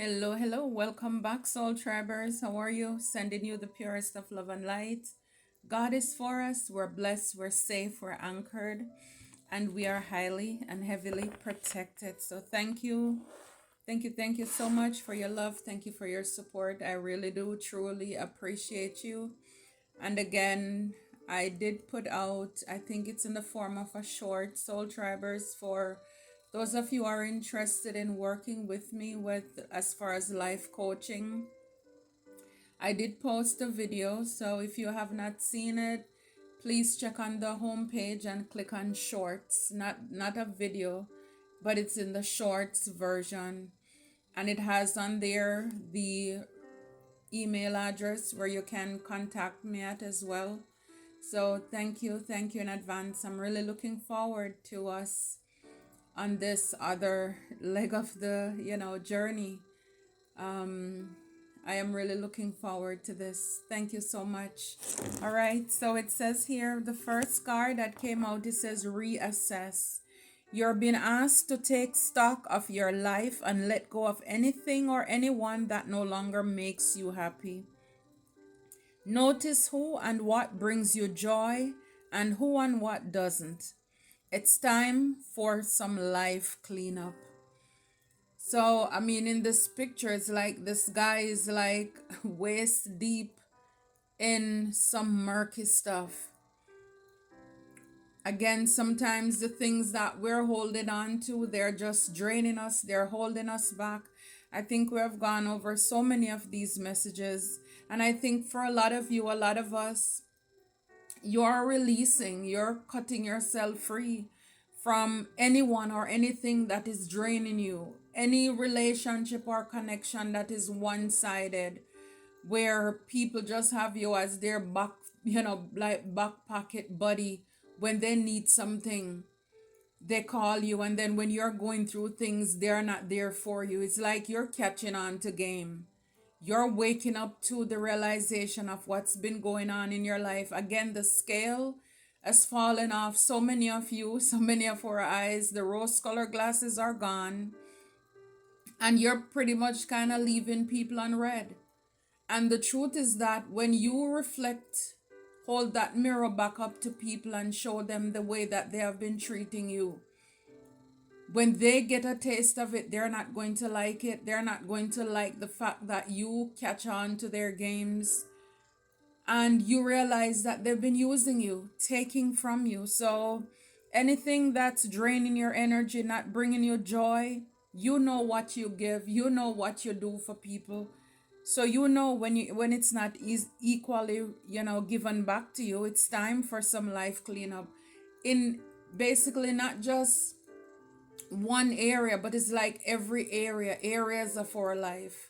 Hello, hello. Welcome back, Soul Tribers. How are you? Sending you the purest of love and light. God is for us. We're blessed. We're safe. We're anchored. And we are highly and heavily protected. So thank you. Thank you so much for your love. Thank you for your support. I really do truly appreciate you. And again, I did put out, I think it's in the form of a short, Soul Tribers, for those of you who are interested in working with me with as far as life coaching. I did post a video, so if you have not seen it, please check on the home page and click on shorts. Not a video, but it's in the shorts version, and it has on there the email address where you can contact me at as well. So thank you in advance. I'm really looking forward to us on this other leg of the journey. I am really looking forward to this. Thank you so much. All right, so it says here, the first card that came out, it says reassess. You're being asked to take stock of your life and let go of anything or anyone that no longer makes you happy. Notice who and what brings you joy and who and what doesn't. It's time for some life cleanup. So, I mean, in this picture, it's like this guy is like waist deep in some murky stuff. Again, sometimes the things that we're holding on to, they're just draining us, they're holding us back. I think we have gone over so many of these messages. And I think for a lot of you, a lot of us, you're releasing, you're cutting yourself free from anyone or anything that is draining you, any relationship or connection that is one-sided, where people just have you as their back, like back pocket buddy. When they need something, they call you, and then when you're going through things, they're not there for you. It's like you're catching on to game. You're waking up to the realization of what's been going on in your life. Again, the scale has fallen off. So many of you, so many of our eyes, the rose colored glasses are gone, and you're pretty much kind of leaving people on red. And the truth is that when you reflect, hold that mirror back up to people and show them the way that they have been treating you, when they get a taste of it, they're not going to like it. They're not going to like the fact that you catch on to their games, and you realize that they've been using you, taking from you. So anything that's draining your energy, not bringing you joy, you know what you give, you know what you do for people. So you know when it's not equally, given back to you. It's time for some life cleanup in basically not just one area, but it's like every areas of our life.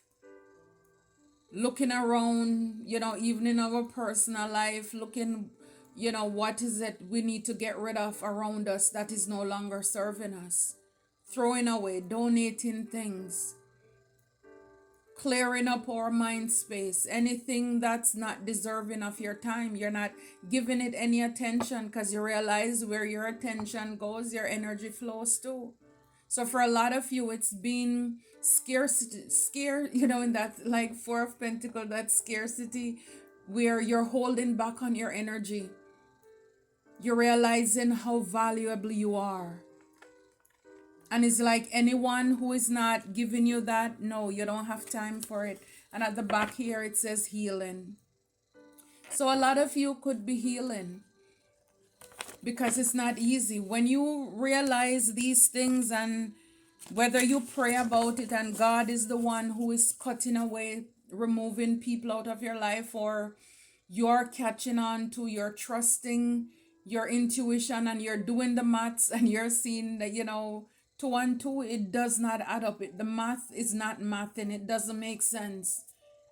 Looking around, even in our personal life, looking, what is it we need to get rid of around us that is no longer serving us, throwing away, donating things, clearing up our mind space. Anything that's not deserving of your time, you're not giving it any attention, because you realize where your attention goes, your energy flows too. So for a lot of you, it's been scarcity, in that like Four of Pentacles, that scarcity where you're holding back on your energy. You're realizing how valuable you are. And it's like anyone who is not giving you that, no, you don't have time for it. And at the back here, it says healing. So a lot of you could be healing, because it's not easy. When you realize these things, and whether you pray about it and God is the one who is cutting away, removing people out of your life, or you're catching on to, you're trusting your intuition and you're doing the maths and you're seeing that, 2 and 2, it does not add up. The math is not math, and it doesn't make sense.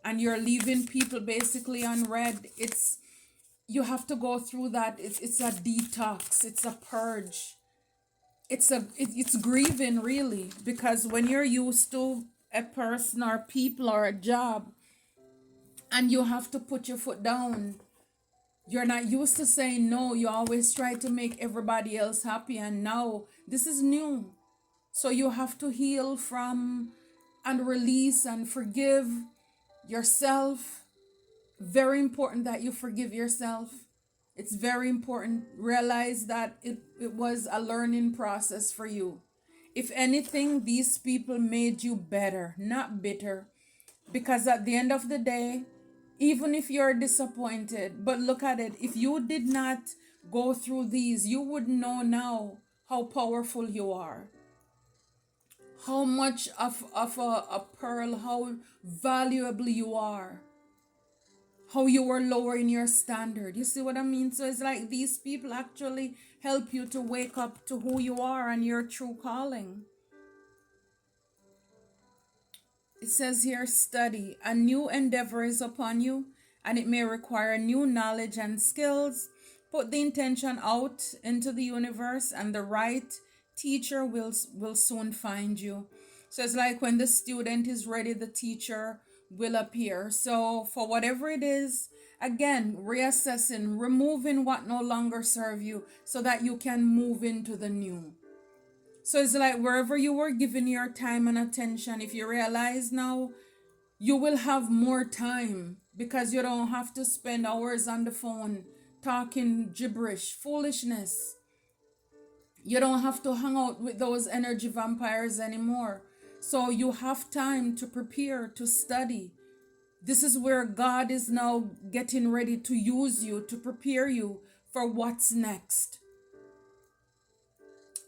And you're leaving people basically on red. You have to go through that. It's a detox. It's a purge. It's grieving, really, because when you're used to a person or people or a job, and you have to put your foot down, you're not used to saying no. You always try to make everybody else happy, and now this is new. So you have to heal from and release and forgive yourself. Very important that you forgive yourself. It's very important. Realize that it was a learning process for you. If anything, these people made you better, not bitter. Because at the end of the day, even if you're disappointed, but look at it, if you did not go through these, you would know now how powerful you are, how much of a pearl, how valuable you are, how you were lowering your standard. You see what I mean? So it's like these people actually help you to wake up to who you are and your true calling. It says here, study. A new endeavor is upon you, and it may require new knowledge and skills. Put the intention out into the universe, and the right teacher will soon find you. So it's like when the student is ready, the teacher will appear. So for whatever it is, again, reassessing, removing what no longer serve you so that you can move into the new. So it's like wherever you were giving your time and attention, if you realize now, you will have more time because you don't have to spend hours on the phone talking gibberish, foolishness. You don't have to hang out with those energy vampires anymore. So you have time to prepare, to study. This is where God is now getting ready to use you, to prepare you for what's next.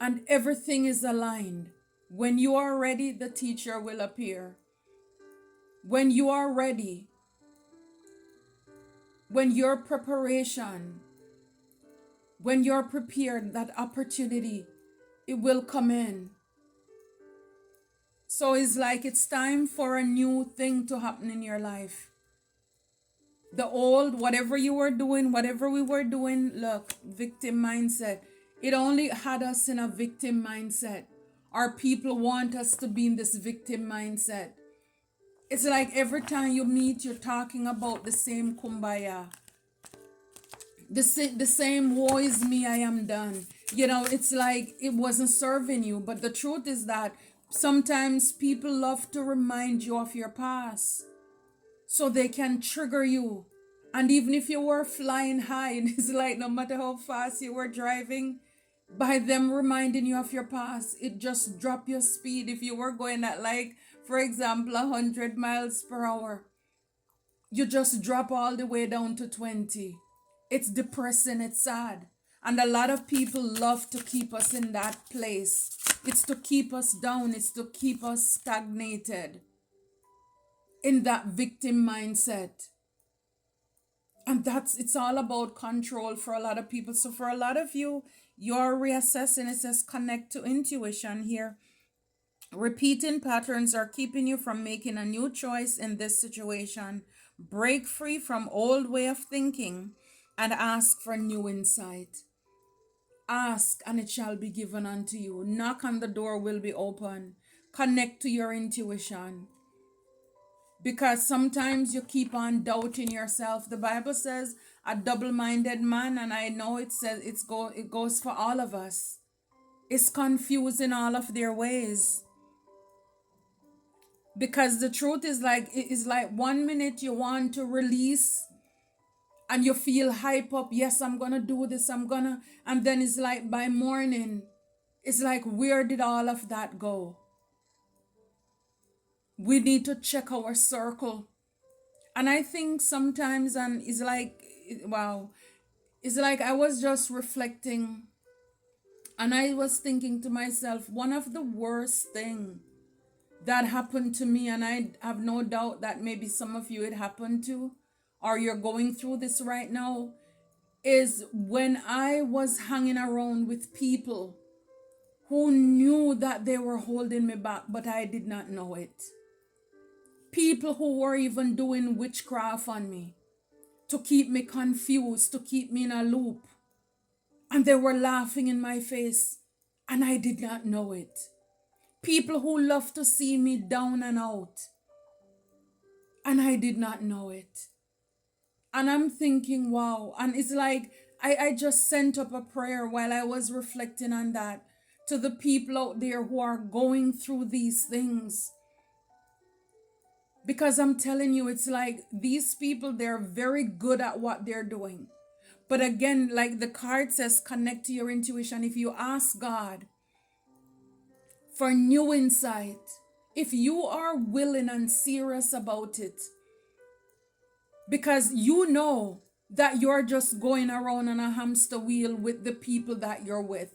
And everything is aligned. When you are ready, the teacher will appear. When you are ready, when your preparation, when you're prepared, that opportunity, it will come in. So it's like it's time for a new thing to happen in your life. The old, whatever you were doing, whatever we were doing, look, victim mindset. It only had us in a victim mindset. Our people want us to be in this victim mindset. It's like every time you meet, you're talking about the same kumbaya. The same woe is me, I am done. You know, it's like it wasn't serving you. But the truth is that sometimes people love to remind you of your past so they can trigger you. And even if you were flying high, it's like no matter how fast you were driving, by them reminding you of your past, it just drop your speed. If you were going at, like, for example, 100 miles per hour, you just drop all the way down to 20. It's depressing, it's sad. And a lot of people love to keep us in that place. It's to keep us down, it's to keep us stagnated in that victim mindset. And it's all about control for a lot of people. So for a lot of you, you're reassessing. It says connect to intuition here. Repeating patterns are keeping you from making a new choice in this situation. Break free from old way of thinking and ask for new insight. Ask and it shall be given unto you. Knock and the door will be open. Connect to your intuition. Because sometimes you keep on doubting yourself. The Bible says a double-minded man, and I know it says it goes for all of us. It's confusing all of their ways. Because the truth is like, it is like 1 minute you want to release and you feel hype up. Yes, I'm gonna do this, and then it's like by morning, it's like, where did all of that go? We need to check our circle. And I think sometimes, and it's like, wow, it's like I was just reflecting and I was thinking to myself, one of the worst thing that happened to me, and I have no doubt that maybe some of you it happened to, or you're going through this right now, is when I was hanging around with people who knew that they were holding me back, but I did not know it. People who were even doing witchcraft on me to keep me confused, to keep me in a loop. And they were laughing in my face, and I did not know it. People who love to see me down and out, and I did not know it. And I'm thinking, wow. And it's like, I just sent up a prayer while I was reflecting on that to the people out there who are going through these things. Because I'm telling you, it's like these people, they're very good at what they're doing. But again, like the card says, connect to your intuition. If you ask God for new insight, if you are willing and serious about it, because you know that you're just going around on a hamster wheel with the people that you're with.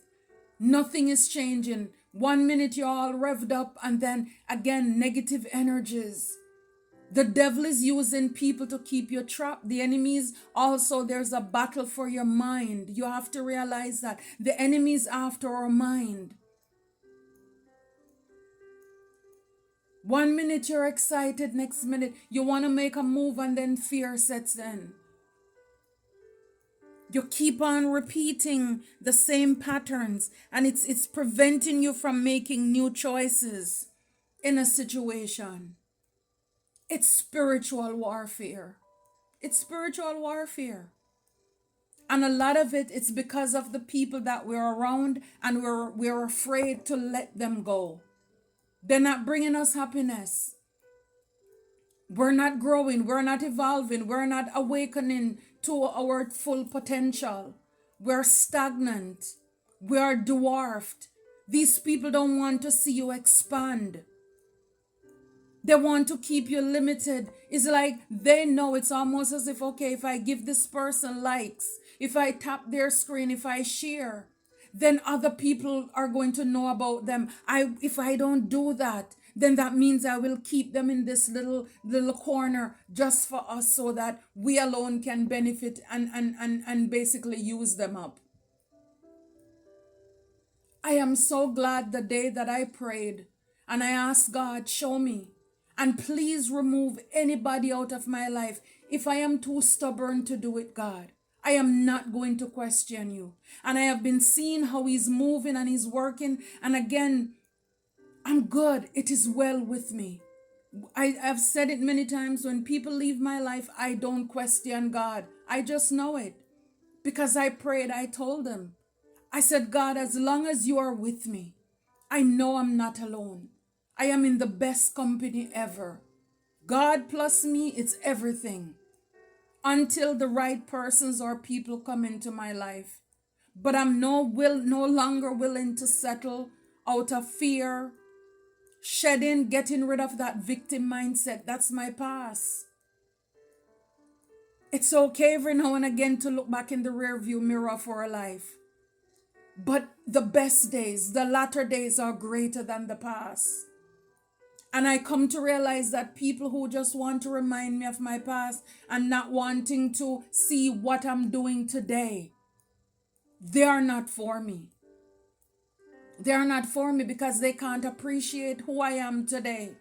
Nothing is changing. 1 minute you're all revved up, and then again, negative energies. The devil is using people to keep you trapped. The enemies also, there's a battle for your mind. You have to realize that the enemy's after our mind. 1 minute you're excited, next minute you want to make a move, and then fear sets in. You keep on repeating the same patterns, and it's preventing you from making new choices in a situation. It's spiritual warfare. It's spiritual warfare. And a lot of it's because of the people that we're around, and we're afraid to let them go. They're not bringing us happiness. We're not growing, we're not evolving, we're not awakening to our full potential. We're stagnant. We are dwarfed. These people don't want to see you expand. They want to keep you limited. It's like they know, it's almost as if, okay, if I give this person likes, if I tap their screen, if I share, then other people are going to know about them. If I don't do that, then that means I will keep them in this little corner just for us, so that we alone can benefit and basically use them up. I am so glad the day that I prayed and I asked God, show me, and please remove anybody out of my life. If I am too stubborn to do it, God, I am not going to question you. And I have been seeing how he's moving and he's working. And again, I'm good. It is well with me. I've said it many times, when people leave my life, I don't question God. I just know it. Because I prayed, I told him. I said, God, as long as you are with me, I know I'm not alone. I am in the best company ever. God plus me, it's everything. Until the right persons or people come into my life. But I'm no longer willing to settle out of fear, getting rid of that victim mindset. That's my past. It's okay every now and again to look back in the rearview mirror for a life. But the best days, the latter days, are greater than the past. And I come to realize that people who just want to remind me of my past and not wanting to see what I'm doing today, they are not for me. They are not for me because they can't appreciate who I am today.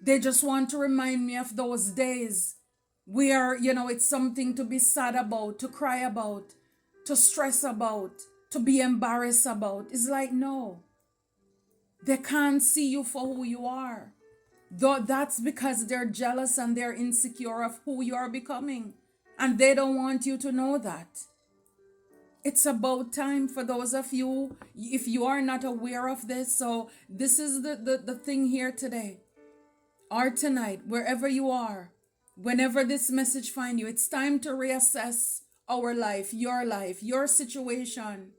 They just want to remind me of those days where, it's something to be sad about, to cry about, to stress about, to be embarrassed about. It's like, no. They can't see you for who you are. Though that's because they're jealous and they're insecure of who you are becoming. And they don't want you to know that. It's about time for those of you, if you are not aware of this. So this is the thing here today or tonight, wherever you are, whenever this message finds you, it's time to reassess our life, your situation.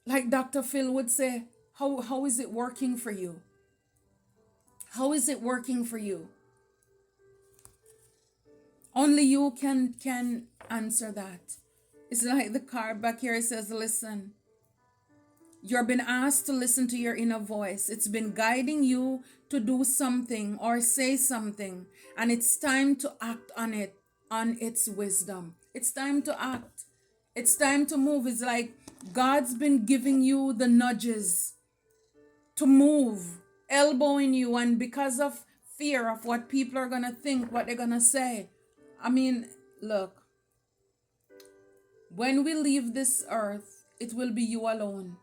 Like Dr. Phil would say, how is it working for you? How is it working for you? Only you can answer that. It's like the card back here, it says, listen. You've been asked to listen to your inner voice. It's been guiding you to do something or say something. And it's time to act on it, on its wisdom. It's time to act. It's time to move. It's like God's been giving you the nudges to move, elbowing you, and because of fear of what people are going to think, what they're going to say. I mean, look, when we leave this earth, it will be you alone.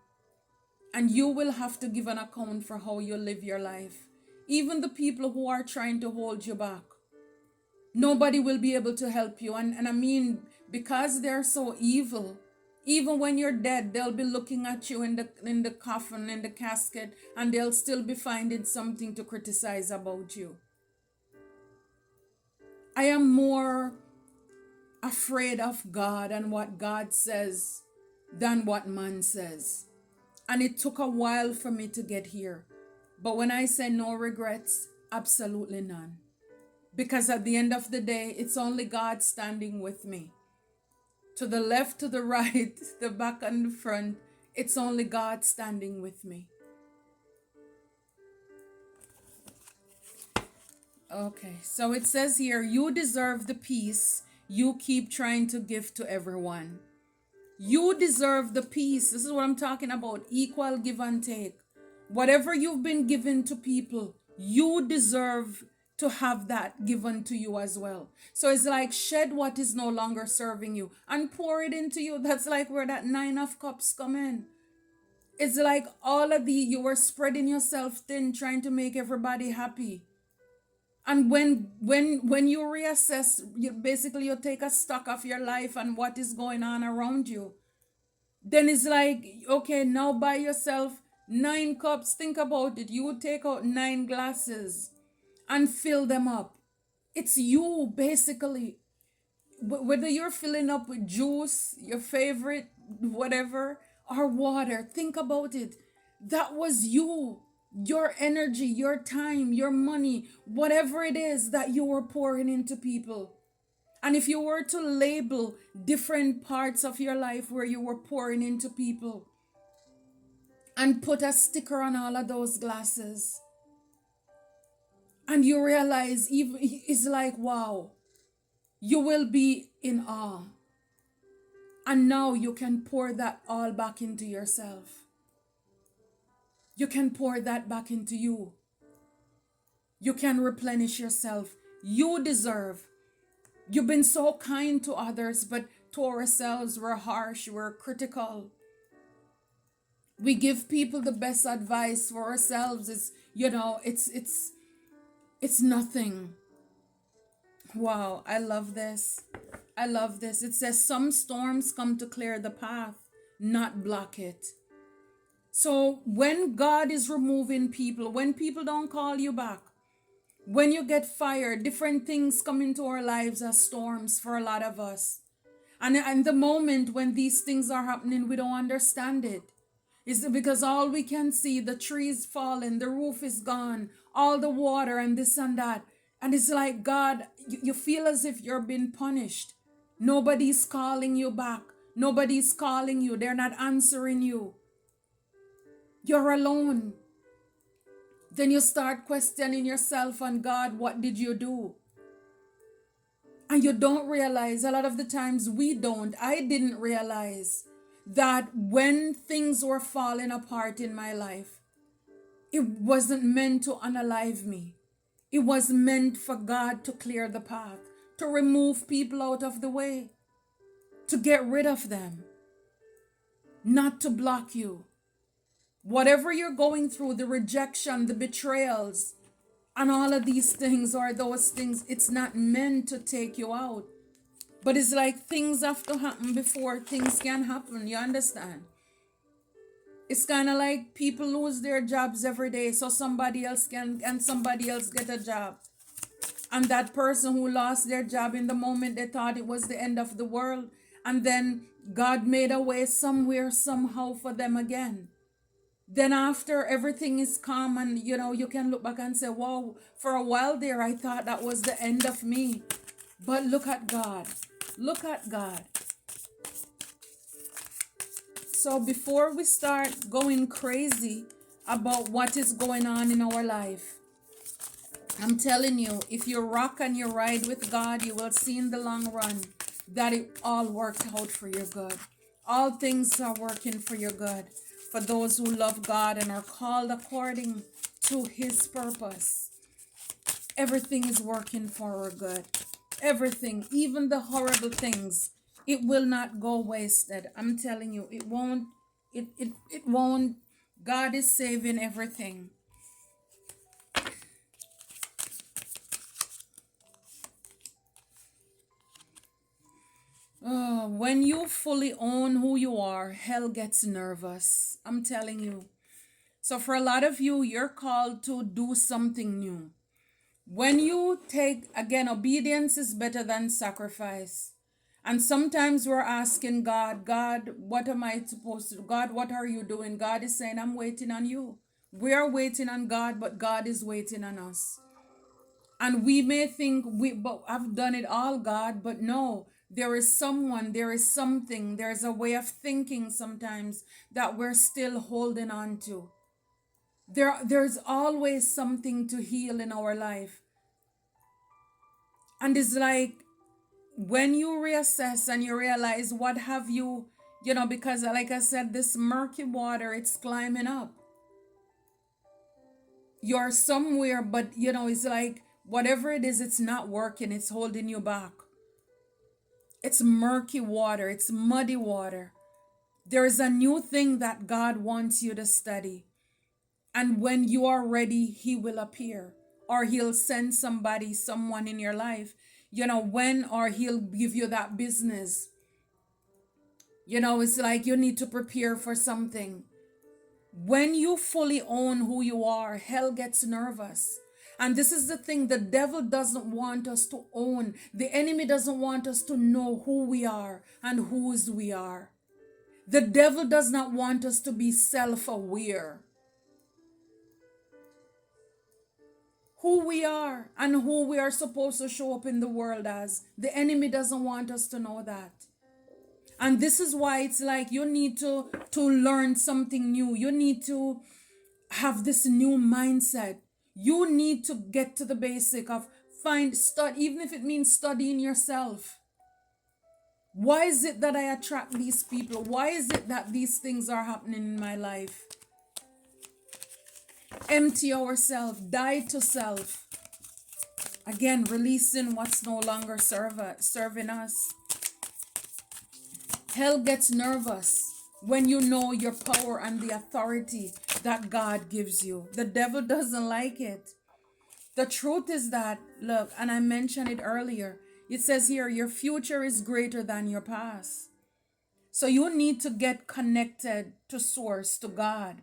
And you will have to give an account for how you live your life. Even the people who are trying to hold you back. Nobody will be able to help you. And I mean, because they're so evil, even when you're dead, they'll be looking at you in the coffin, in the casket, and they'll still be finding something to criticize about you. I am more afraid of God and what God says than what man says. And it took a while for me to get here. But when I say no regrets, absolutely none. Because at the end of the day, it's only God standing with me. To the left, to the right, the back and the front, it's only God standing with me. Okay, so it says here, you deserve the peace you keep trying to give to everyone. You deserve the peace. This is what I'm talking about. Equal give and take. Whatever you've been given to people, you deserve to have that given to you as well. So it's like shed what is no longer serving you and pour it into you. That's like where that 9 of cups come in. It's like all of you were spreading yourself thin, trying to make everybody happy. And when you reassess, you take a stock of your life and what is going on around you. Then it's like, okay, now buy yourself 9 cups. Think about it. You would take out 9 glasses and fill them up. It's you, basically. Whether you're filling up with juice, your favorite, whatever, or water, think about it. That was you. Your energy, your time, your money, whatever it is that you were pouring into people. And if you were to label different parts of your life where you were pouring into people and put a sticker on all of those glasses, and you realize, even it's like, wow, you will be in awe. And now you can pour that all back into yourself. You can pour that back into you. You can replenish yourself. You deserve. You've been so kind to others, but to ourselves, we're harsh, we're critical. We give people the best advice for ourselves. It's nothing. Wow, I love this. I love this. It says some storms come to clear the path, not block it. So when God is removing people, when people don't call you back, when you get fired, different things come into our lives as storms for a lot of us. And the moment when these things are happening, we don't understand it. It's because all we can see, the trees falling, the roof is gone, all the water and this and that. And it's like, God, you feel as if you're being punished. Nobody's calling you back. Nobody's calling you. They're not answering you. You're alone. Then you start questioning yourself and God, what did you do? And you don't realize, a lot of the times I didn't realize that when things were falling apart in my life, it wasn't meant to unalive me. It was meant for God to clear the path, to remove people out of the way, to get rid of them, not to block you. Whatever you're going through, the rejection, the betrayals, and all of these things, or those things, it's not meant to take you out. But it's like things have to happen before things can happen. You understand? It's kind of like people lose their jobs every day so somebody else get a job. And that person who lost their job, in the moment they thought it was the end of the world, and then God made a way somewhere, somehow for them again. Then after everything is calm and you can look back and say, wow, for a while there I thought that was the end of me. But look at God. Look at God. So before we start going crazy about what is going on in our life, I'm telling you, if you rock and you ride with God, you will see in the long run that it all works out for your good. All things are working for your good. For those who love God and are called according to His purpose. Everything is working for our good. Everything, even the horrible things, it will not go wasted. I'm telling you, it won't. It won't. God is saving everything. Oh, when you fully own who you are, hell gets nervous. I'm telling you. So for a lot of you, you're called to do something new. When you take, again, obedience is better than sacrifice. And sometimes we're asking God, God, what am I supposed to do? God, what are you doing? God is saying, I'm waiting on you. We are waiting on God, but God is waiting on us. And we may think but I've done it all, God, but no, there is someone, there is something, there's a way of thinking sometimes that we're still holding on to. There's always something to heal in our life. And it's like when you reassess and you realize what have you, because like I said, this murky water, it's climbing up. You're somewhere, but it's like whatever it is, it's not working, it's holding you back. It's murky water, it's muddy water. There is a new thing that God wants you to study. And when you are ready, He will appear. Or He'll send someone in your life, or He'll give you that business. It's like you need to prepare for something. When you fully own who you are, hell gets nervous. And this is the thing, the devil doesn't want us to own. The enemy doesn't want us to know who we are and whose we are. The devil does not want us to be self-aware. Who we are and who we are supposed to show up in the world as. The enemy doesn't want us to know that. And this is why it's like you need to learn something new. You need to have this new mindset. You need to get to the basic of even if it means studying yourself. Why is it that I attract these people? Why is it that these things are happening in my life? Empty ourselves, die to self. Again, releasing what's no longer serving us. Hell gets nervous when you know your power and the authority that God gives you. The devil doesn't like it. The truth is that, look, and I mentioned it earlier, it says here, your future is greater than your past. So you need to get connected to source, to God,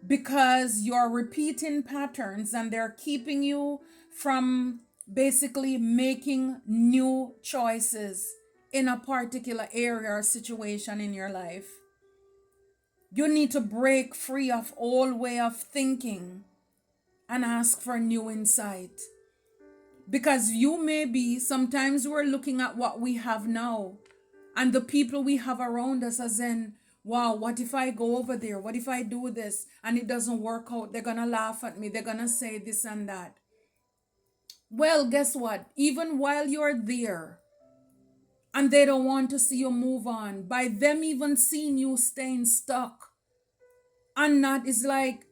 because you're repeating patterns and they're keeping you from basically making new choices in a particular area or situation in your life. You need to break free of old way of thinking and ask for new insight. Because sometimes we're looking at what we have now and the people we have around us as in, wow, what if I go over there? What if I do this and it doesn't work out? They're going to laugh at me. They're going to say this and that. Well, guess what? Even while you're there and they don't want to see you move on, by them even seeing you staying stuck and not, it's like,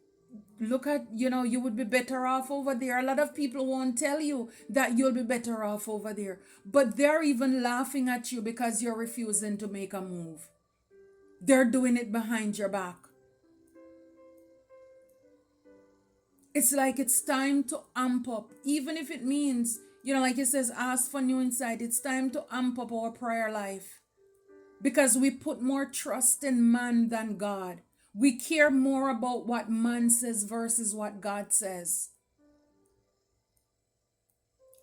look at, you would be better off over there. A lot of people won't tell you that you'll be better off over there, but they're even laughing at you because you're refusing to make a move. They're doing it behind your back. It's like it's time to amp up, even if it means, like it says, ask for new insight. It's time to amp up our prayer life because we put more trust in man than God. We care more about what man says versus what God says.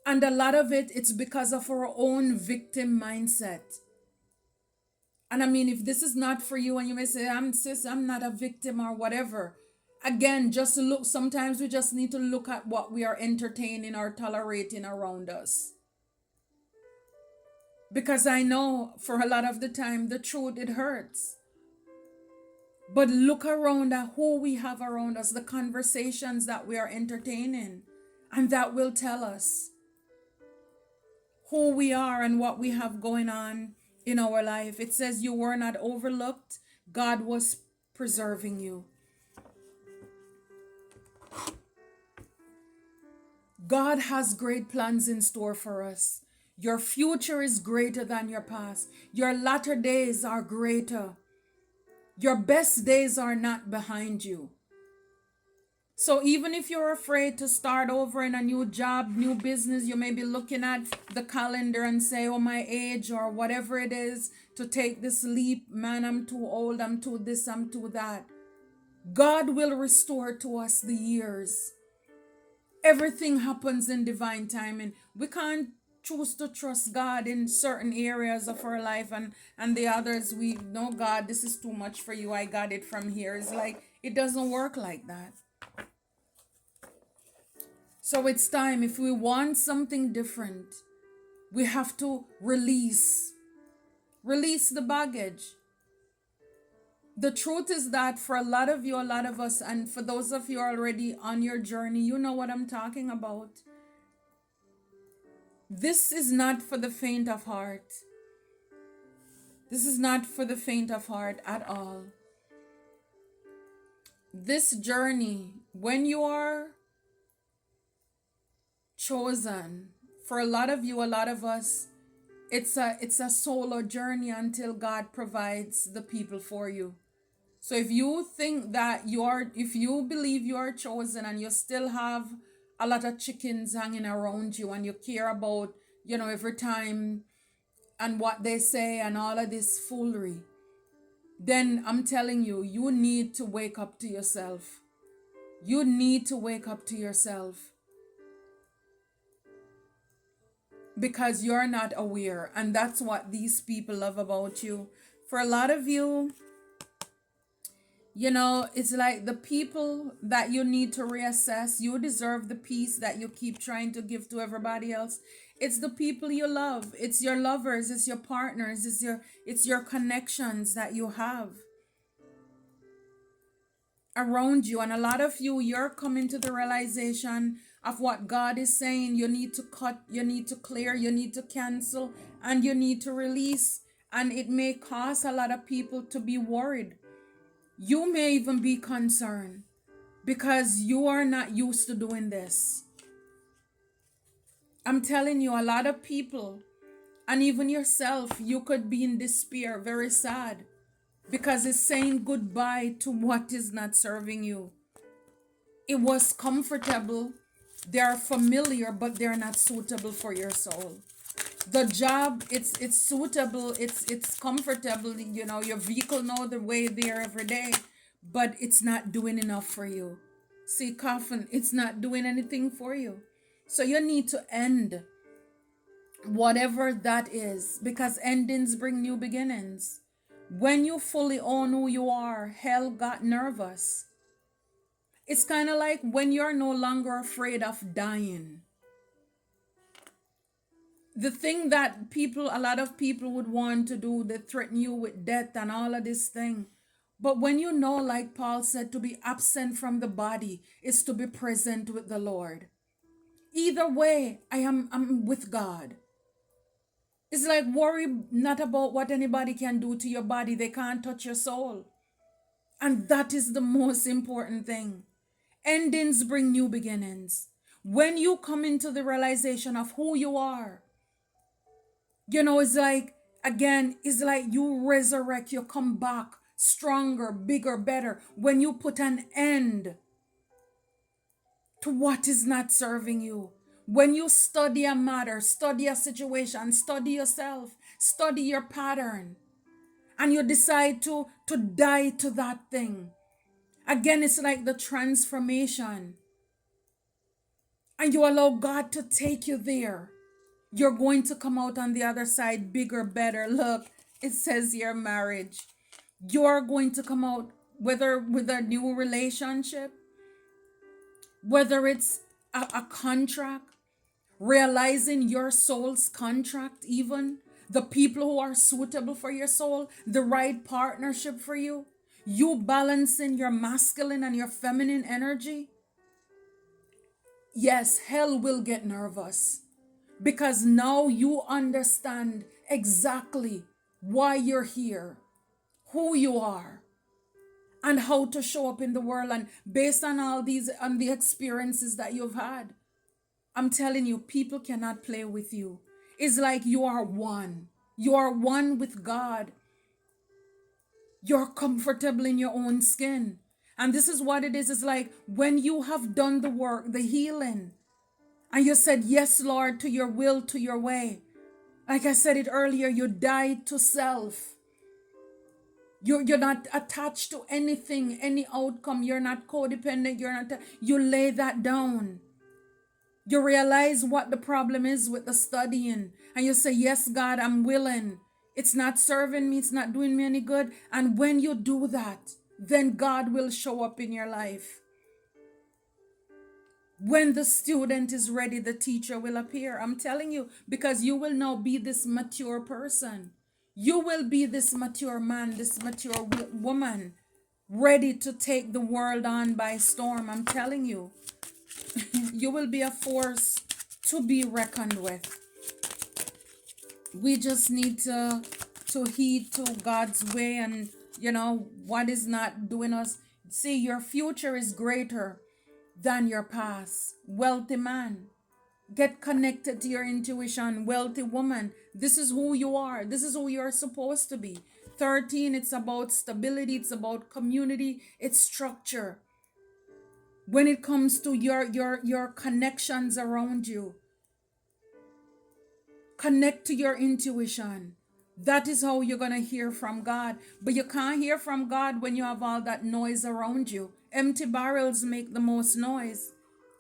And a lot of it's because of our own victim mindset. And I mean, if this is not for you and you may say, I'm not a victim or whatever. Again, just look, sometimes we just need to look at what we are entertaining or tolerating around us. Because I know for a lot of the time, the truth, it hurts. But look around at who we have around us, the conversations that we are entertaining, and that will tell us who we are and what we have going on in our life. It says you were not overlooked. God was preserving you. God has great plans in store for us. Your future is greater than your past. Your latter days are greater. Your best days are not behind you. So even if you're afraid to start over in a new job, new business, you may be looking at the calendar and say, oh, my age or whatever it is to take this leap. Man, I'm too old. I'm too this. I'm too that. God will restore to us the years. Everything happens in divine timing. We can't choose to trust God in certain areas of our life, and the others we know, God, this is too much for you. I got it from here. It's like it doesn't work like that. So it's time, if we want something different, we have to release the baggage. The truth is that for a lot of you, a lot of us, and for those of you already on your journey, you know what I'm talking about. This is not for the faint of heart. This is not for the faint of heart at all. This journey, when you are chosen, for a lot of you, a lot of us, it's a solo journey until God provides the people for you. So if you think that if you believe you are chosen and you still have a lot of chickens hanging around you and you care about, every time and what they say and all of this foolery, then I'm telling you, you need to wake up to yourself. You need to wake up to yourself. Because you're not aware. And that's what these people love about you. For a lot of you, it's like the people that you need to reassess. You deserve the peace that you keep trying to give to everybody else. It's the people you love. It's your lovers. It's your partners. It's your connections that you have around you. And a lot of you, you're coming to the realization of what God is saying. You need to cut, you need to clear, you need to cancel, and you need to release. And it may cause a lot of people to be worried. You may even be concerned because you are not used to doing this. I'm telling you, a lot of people, and even yourself, you could be in despair, very sad, because it's saying goodbye to what is not serving you. It was comfortable, they're familiar, but they're not suitable for your soul. The job, it's suitable, it's comfortable, your vehicle know the way there every day, but it's not doing enough for you. See, coffin, it's not doing anything for you. So you need to end whatever that is, because endings bring new beginnings. When you fully own who you are, hell got nervous. It's kind of like when you're no longer afraid of dying. The thing that a lot of people would want to do, they threaten you with death and all of this thing. But when you know, like Paul said, to be absent from the body is to be present with the Lord. Either way, I'm with God. It's like worry not about what anybody can do to your body. They can't touch your soul. And that is the most important thing. Endings bring new beginnings. When you come into the realization of who you are, it's like, again, it's like you resurrect, you come back stronger, bigger, better. When you put an end to what is not serving you. When you study a matter, study a situation, study yourself, study your pattern, and you decide to die to that thing. Again, it's like the transformation. And you allow God to take you there. You're going to come out on the other side bigger, better. Look, it says your marriage. You're going to come out, whether with a new relationship, whether it's a contract, realizing your soul's contract, even the people who are suitable for your soul, the right partnership for you, you balancing your masculine and your feminine energy. Yes, hell will get nervous because now you understand exactly why you're here, who you are, and how to show up in the world. And based on all these, on the experiences that you've had, I'm telling you, people cannot play with you. It's like you are one. You are one with God. You're comfortable in your own skin. And this is what it is. It's like when you have done the work, the healing, and you said, yes, Lord, to your will, to your way. Like I said it earlier, you died to self. You're not attached to anything, any outcome. You're not codependent. You lay that down. You realize what the problem is with the studying, and you say, yes, God, I'm willing. It's not serving me, it's not doing me any good. And when you do that, then God will show up in your life. When the student is ready, the teacher will appear. I'm telling you, because you will now be this mature person. You will be this mature man, this mature woman, ready to take the world on by storm. I'm telling you, you will be a force to be reckoned with. We just need to heed to God's way, and what is not doing us. See, your future is greater than your past. Wealthy man, get connected to your intuition. Wealthy woman, this is who you are. This is who you're supposed to be. 13, it's about stability, it's about community, it's structure. When it comes to your connections around you, connect to your intuition. That is how you're going to hear from God. But you can't hear from God when you have all that noise around you. Empty barrels make the most noise,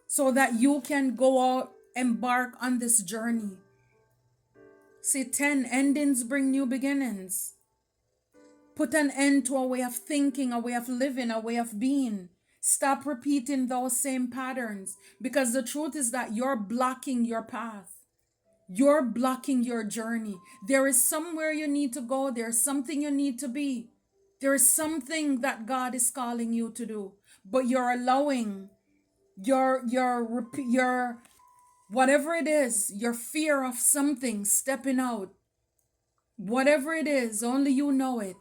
so that you can go out, embark on this journey. See, 10, endings bring new beginnings. Put an end to a way of thinking, a way of living, a way of being. Stop repeating those same patterns, because the truth is that you're blocking your path. You're blocking your journey. There is somewhere you need to go. There's something you need to be. There is something that God is calling you to do, but you're allowing your whatever it is, your fear of something stepping out. Whatever it is, only you know it.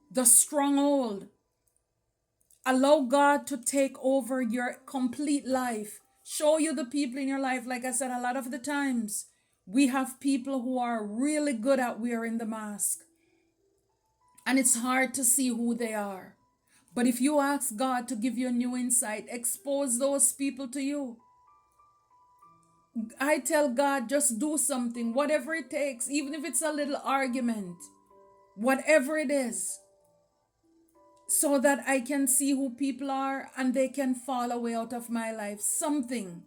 The stronghold. Allow God to take over your complete life. Show you the people in your life. Like I said, a lot of the times, we have people who are really good at wearing the mask, and it's hard to see who they are. But if you ask God to give you a new insight, expose those people to you. I tell God, just do something, whatever it takes, even if it's a little argument, whatever it is, so that I can see who people are and they can fall away out of my life. Something.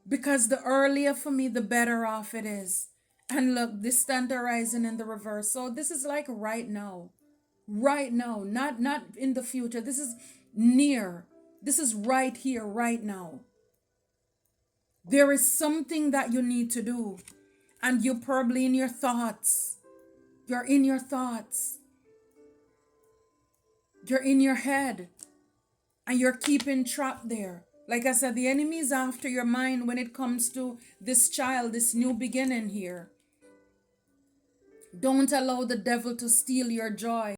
Because the earlier for me, the better off it is. And look, distant horizon in the reverse. So this is like right now. Right now. Not in the future. This is near. This is right here, right now. There is something that you need to do. And you're probably in your thoughts. You're in your thoughts. You're in your head. And you're keeping trapped there. Like I said, the enemy is after your mind when it comes to this child, this new beginning here. Don't allow the devil to steal your joy.